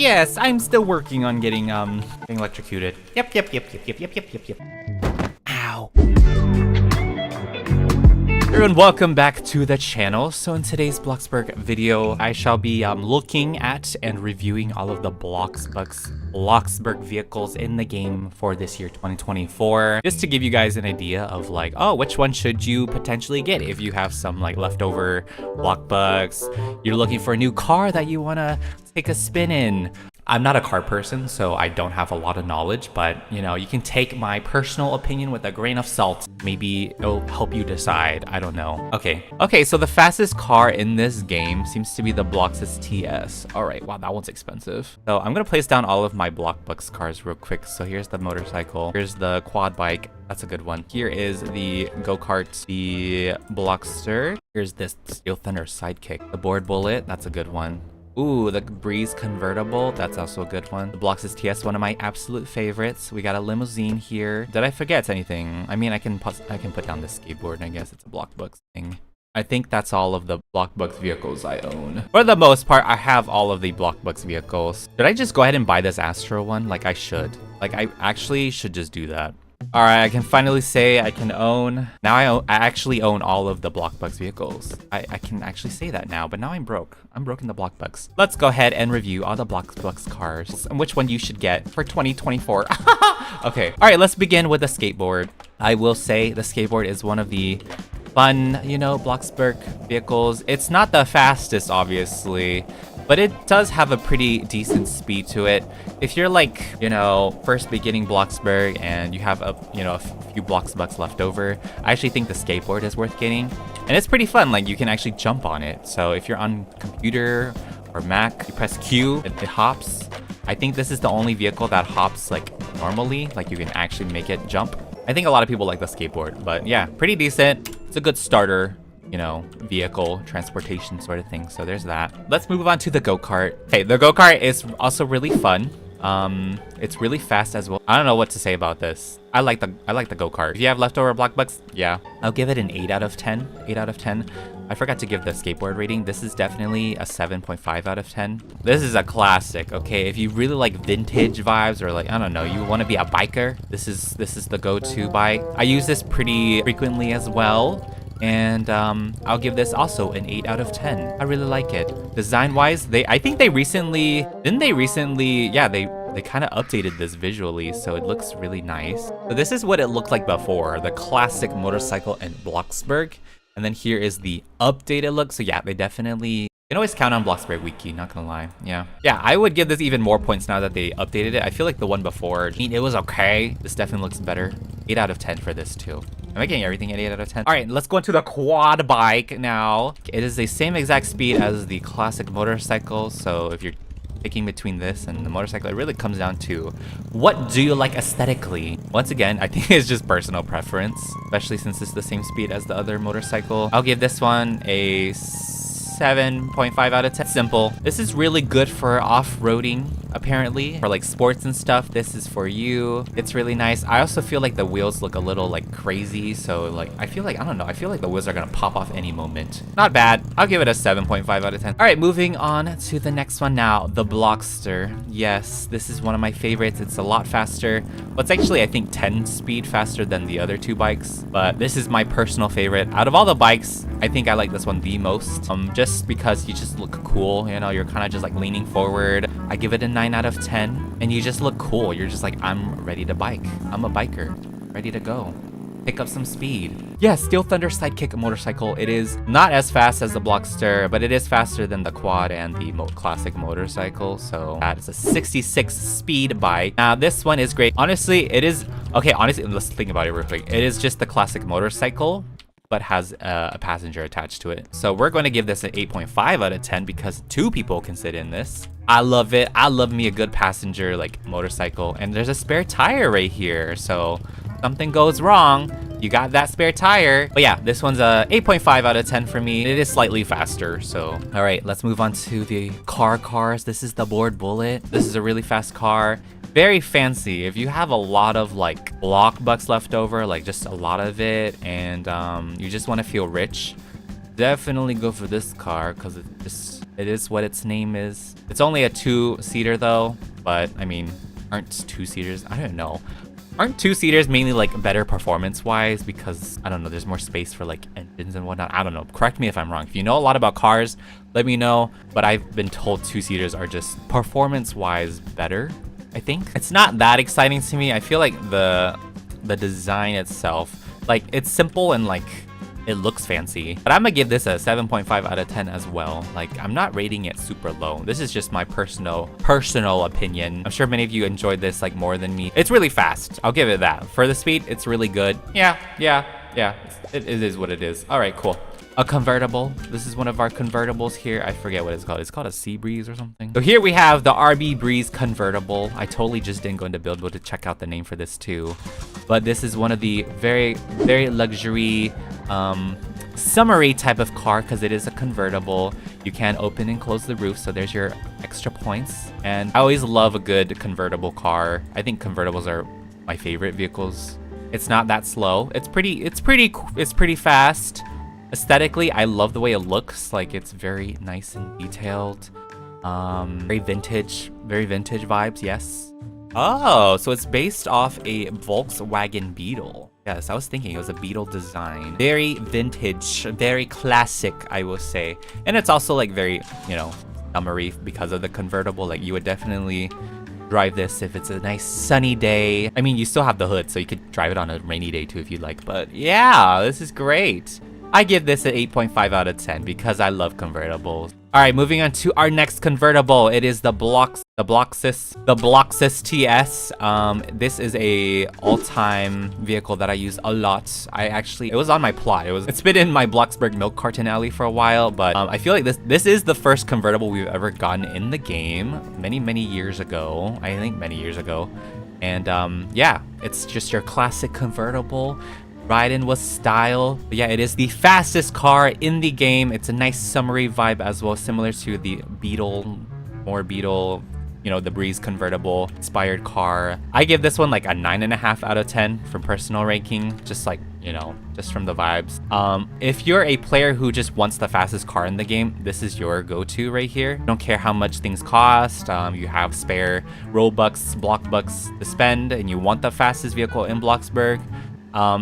Yes, I'm still working on getting being electrocuted. Yep. Ow. Everyone, welcome back to the channel. So in today's Bloxburg video, I shall be looking at and reviewing all of the Bloxburg vehicles in the game for this year 2024, just to give you guys an idea of like, oh, which one should you potentially get if you have some like leftover Bloxbugs, you're looking for a new car that you want to take a spin in. I'm not a car person, so I don't have a lot of knowledge, but you know, you can take my personal opinion with a grain of salt. Maybe it'll help you decide. I don't know. Okay, so the fastest car in this game seems to be the Bloxbus TS. All right, wow, that one's expensive. So I'm gonna place down all of my BloxBux cars real quick. So here's the motorcycle. Here's the quad bike. That's a good one. Here is the go-kart, the Blockster. Here's this Steel Thunder Sidekick. The Board Bullet, that's a good one. Ooh, the Breeze convertible, that's also a good one. The Bloxbus TS, one of my absolute favorites. We got a limousine here. Did I forget anything? I mean, I can put down this skateboard, I guess it's a BloxBux thing. I think that's all of the BloxBux vehicles I own. For the most part, I have all of the BloxBux vehicles. Should I just go ahead and buy this Astro one? Like, I should. Like, I actually should just do that. All right, I can finally say I can own. Now I actually own all of the BloxBux vehicles. I can actually say that now, but now I'm broke. I'm broke in the BloxBux. Let's go ahead and review all the BloxBux cars and which one you should get for 2024. Okay, all right, let's begin with the skateboard. I will say the skateboard is one of the fun, you know, Bloxburg vehicles. It's not the fastest, obviously, but it does have a pretty decent speed to it. If you're like, you know, first beginning Bloxburg and you have a few Bloxbucks left over, I actually think the skateboard is worth getting. And it's pretty fun, like you can actually jump on it. So if you're on computer or Mac, you press Q, it hops. I think this is the only vehicle that hops like normally, like you can actually make it jump. I think a lot of people like the skateboard, but yeah, pretty decent. It's a good starter, you know, vehicle transportation sort of thing. So there's that. Let's move on to the go-kart. Okay, the go-kart is also really fun. It's really fast as well. I don't know what to say about this. I like the go-kart. If you have leftover BloxBux, yeah, I'll give it an 8 out of 10. 8 out of 10. I forgot to give the skateboard rating. This is definitely a 7.5 out of 10. This is a classic, okay? If you really like vintage vibes or like, I don't know, you want to be a biker, this is the go-to bike. I use this pretty frequently as well. And I'll give this also an 8 out of 10. I really like it. Design-wise, I think they recently, yeah, they kind of updated this visually, so it looks really nice. So this is what it looked like before, the classic motorcycle in Bloxburg. And then here is the updated look. So yeah, they definitely, you can always count on Bloxburg Wiki, not gonna lie. Yeah, I would give this even more points now that they updated it. I feel like the one before, I mean, it was okay. This definitely looks better. 8 out of 10 for this too. Am I getting everything at 8 out of 10? All right, let's go into the quad bike now. It is the same exact speed as the classic motorcycle. So if you're picking between this and the motorcycle, it really comes down to what do you like aesthetically. Once again, I think it's just personal preference, especially since it's the same speed as the other motorcycle. I'll give this one a 7.5 out of 10. Simple. This is really good for off-roading, apparently. For like sports and stuff, this is for you. It's really nice. I also feel like the wheels look a little like crazy. So like, I feel like, I don't know, I feel like the wheels are gonna pop off any moment. Not bad. I'll give it a 7.5 out of 10. All right, moving on to the next one now. The Blockster. Yes, this is one of my favorites. It's a lot faster. Well, it's actually, I think, 10 speed faster than the other two bikes. But this is my personal favorite. Out of all the bikes, I think I like this one the most. Just because you just look cool, you know, you're kind of just like leaning forward. I give it a 9 out of 10, and you just look cool. You're just like, I'm ready to bike. I'm a biker, ready to go. Pick up some speed. Yeah, Steel Thunder Sidekick motorcycle. It is not as fast as the Blockster, but it is faster than the quad and the classic motorcycle. So that is a 66 speed bike. Now this one is great. Honestly, it is, okay, honestly, let's think about it real quick. It is just the classic motorcycle, but has a passenger attached to it. So we're going to give this an 8.5 out of 10 because 2 people can sit in this. I love it. I love me a good passenger like motorcycle, and there's a spare tire right here. So something goes wrong, you got that spare tire. But yeah, this one's a 8.5 out of 10 for me. It is slightly faster. So all right, let's move on to the cars. This is the Board Bullet. This is a really fast car. Very fancy. If you have a lot of like BloxBux left over, like just a lot of it, and you just want to feel rich, definitely go for this car because It is what its name is. It's only a 2-seater though, but I mean, aren't 2-seaters? I don't know. Aren't 2-seaters mainly like better performance-wise because, I don't know, there's more space for like engines and whatnot? I don't know. Correct me if I'm wrong. If you know a lot about cars, let me know. But I've been told 2-seaters are just performance-wise better, I think. It's not that exciting to me. I feel like the design itself, like it's simple and like it looks fancy, but I'm gonna give this a 7.5 out of 10 as well. Like, I'm not rating it super low. This is just my personal opinion. I'm sure many of you enjoyed this like more than me. It's really fast. I'll give it that. For the speed, it's really good. Yeah. It is what it is. All right, cool. A convertible. This is one of our convertibles here. I forget what it's called. It's called a Sea Breeze or something. So here we have the RB Breeze convertible. I totally just didn't go into build mode to check out the name for this too. But this is one of the very luxury summery type of car because it is a convertible. You can open and close the roof, so there's your extra points. And I always love a good convertible car. I think convertibles are my favorite vehicles. It's not that slow. It's pretty fast. Aesthetically, I love the way it looks. Like, it's very nice and detailed. Very vintage vibes, yes. Oh, so it's based off a Volkswagen Beetle. Yes, I was thinking it was a Beetle design. Very vintage, very classic, I will say. And it's also like very, you know, summery because of the convertible. Like, you would definitely drive this if it's a nice sunny day. I mean, you still have the hood, so you could drive it on a rainy day too if you'd like. But yeah, this is great. I give this an 8.5 out of 10 because I love convertibles. All right, moving on to our next convertible. It is the BLOXBUX TS. This is a all-time vehicle that I use a lot. It was on my plot. It's been in my Bloxburg milk carton alley for a while, but I feel like this is the first convertible we've ever gotten in the game many years ago. I think many years ago. And yeah, it's just your classic convertible. Ride in with style. But yeah, it is the fastest car in the game. It's a nice summery vibe as well, similar to the Beetle, you know, the Breeze convertible inspired car. I give this one like a 9.5 out of 10 from personal ranking, just like, you know, just from the vibes. If you're a player who just wants the fastest car in the game, this is your go-to right here. Don't care how much things cost. You have spare Robux, Bloxbucks to spend, and you want the fastest vehicle in Bloxburg.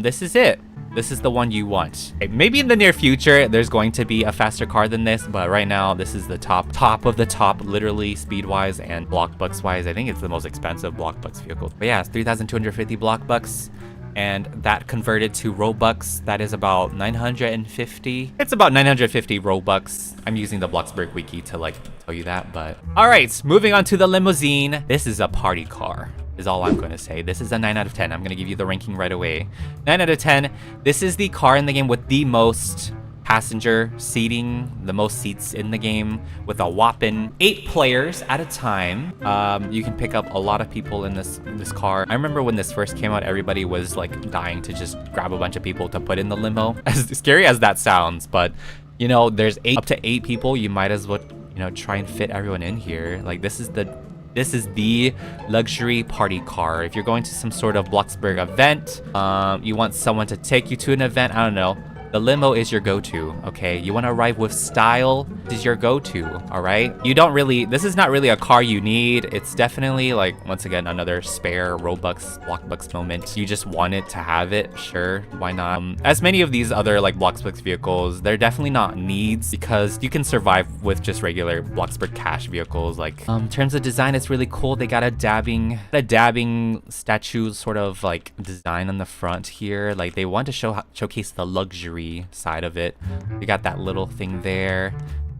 This is it. This is the one you want. Maybe in the near future, there's going to be a faster car than this, but right now, this is the top of the top, literally speed-wise and Bloxbucks-wise. I think it's the most expensive Bloxbucks vehicle. But yeah, it's 3,250 Bloxbucks, and that converted to Robux, that is about 950. It's about 950 Robux. I'm using the Bloxburg wiki to like tell you that, but... All right, moving on to the limousine. This is a party car. Is all I'm going to say. This is a 9 out of 10. I'm going to give you the ranking right away. 9 out of 10. This is the car in the game with the most passenger seating, the most seats in the game, with a whopping 8 players at a time. You can pick up a lot of people in this car. I remember when this first came out, everybody was like dying to just grab a bunch of people to put in the limo. As scary as that sounds, but you know, there's up to 8 people. You might as well, you know, try and fit everyone in here. Like, this is the luxury party car. If you're going to some sort of Bloxburg event, you want someone to take you to an event, I don't know, the limo is your go-to, okay? You want to arrive with style, this is your go-to, all right? This is not really a car you need. It's definitely like, once again, another spare Robux, Bloxbucks moment. You just wanted to have it, sure, why not? As many of these other like Bloxbucks vehicles, they're definitely not needs because you can survive with just regular Bloxburg cash vehicles. Like, in terms of design, it's really cool. They got a dabbing statue sort of like design on the front here. Like, they want to showcase the luxury side of it. We got that little thing there.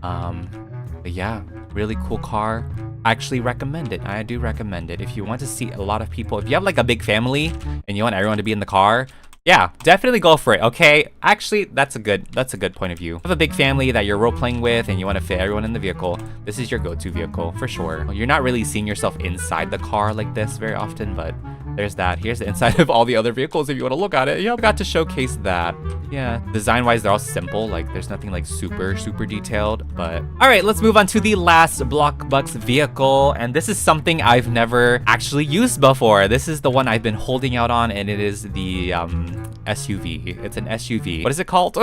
But yeah, really cool car. I actually recommend it. I do recommend it. If you want to see a lot of people, if you have like a big family and you want everyone to be in the car, yeah, definitely go for it, okay? Actually, that's a good point of view. If you have a big family that you're role-playing with and you want to fit everyone in the vehicle, this is your go-to vehicle, for sure. You're not really seeing yourself inside the car like this very often, but there's that. Here's the inside of all the other vehicles if you want to look at it. Yeah, I got to showcase that. Yeah, design-wise, they're all simple. Like, there's nothing like super detailed, but... All right, let's move on to the last BLOXBUX vehicle, and this is something I've never actually used before. This is the one I've been holding out on, and it is the SUV. It's an SUV. What is it called?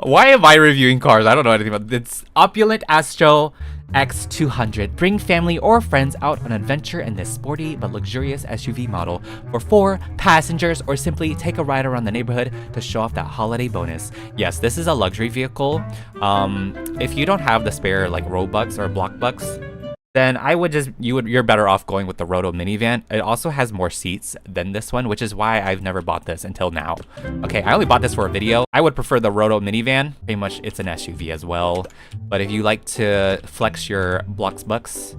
Why am I reviewing cars? I don't know anything about it. It's opulent Astro X200. Bring family or friends out on an adventure in this sporty but luxurious SUV model for 4 passengers, or simply take a ride around the neighborhood to show off that holiday bonus. Yes, this is a luxury vehicle. If you don't have the spare like Robux or BloxBux, then I would you're better off going with the Roto minivan. It also has more seats than this one, which is why I've never bought this until now. Okay, I only bought this for a video. I would prefer the Roto minivan. Pretty much it's an SUV as well. But if you like to flex your BloxBux,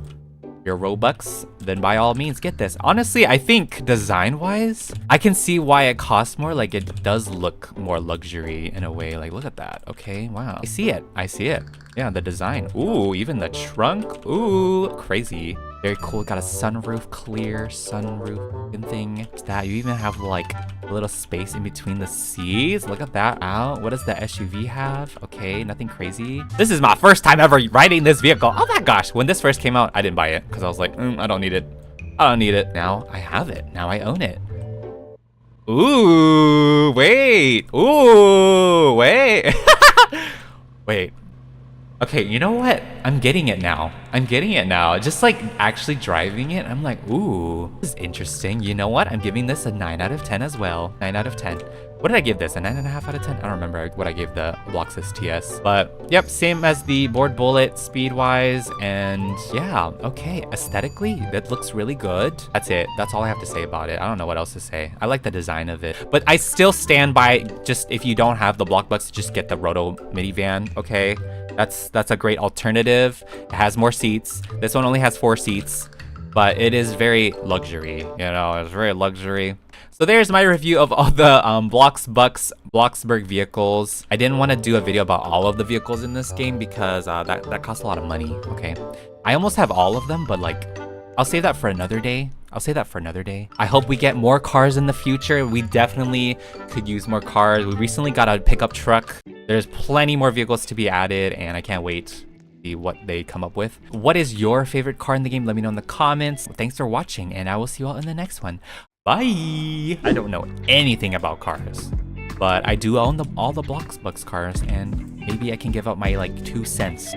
your Robux, then by all means get this. Honestly, I think design-wise, I can see why it costs more. Like, it does look more luxury in a way. Like, look at that. Okay, wow. I see it. I see it. Yeah, the design. Ooh, even the trunk. Ooh, crazy. Very cool. Got a sunroof, clear sunroof looking thing. That you even have like a little space in between the seats. Look at that out. What does the SUV have? Okay, nothing crazy. This is my first time ever riding this vehicle. Oh my gosh. When this first came out, I didn't buy it because I was like, I don't need it. I don't need it. Now I have it. Now I own it. Ooh, wait. Ooh, wait. Wait. Okay, you know what? I'm getting it now. I'm getting it now. Just like actually driving it, I'm like, ooh, this is interesting. You know what? I'm giving this a 9 out of 10 as well. 9 out of 10. What did I give this? A 9.5 out of 10? I don't remember what I gave the Bloxbus TS. But yep, same as the board bullet speed-wise. And yeah, okay. Aesthetically, that looks really good. That's it. That's all I have to say about it. I don't know what else to say. I like the design of it. But I still stand by, just if you don't have the BloxBux, just get the Roto minivan, okay? That's a great alternative. It has more seats. This one only has 4 seats, but it is very luxury. You know, it's very luxury. So there's my review of all the BloxBux Bloxburg vehicles. I didn't want to do a video about all of the vehicles in this game because that costs a lot of money. Okay, I almost have all of them, but like, I'll save that for another day. I'll say that for another day. I hope we get more cars in the future. We definitely could use more cars. We recently got a pickup truck. There's plenty more vehicles to be added, and I can't wait to see what they come up with. What is your favorite car in the game? Let me know in the comments. Thanks for watching, and I will see you all in the next one. Bye! I don't know anything about cars, but I do own all the BloxBux cars, and maybe I can give out my like 2 cents.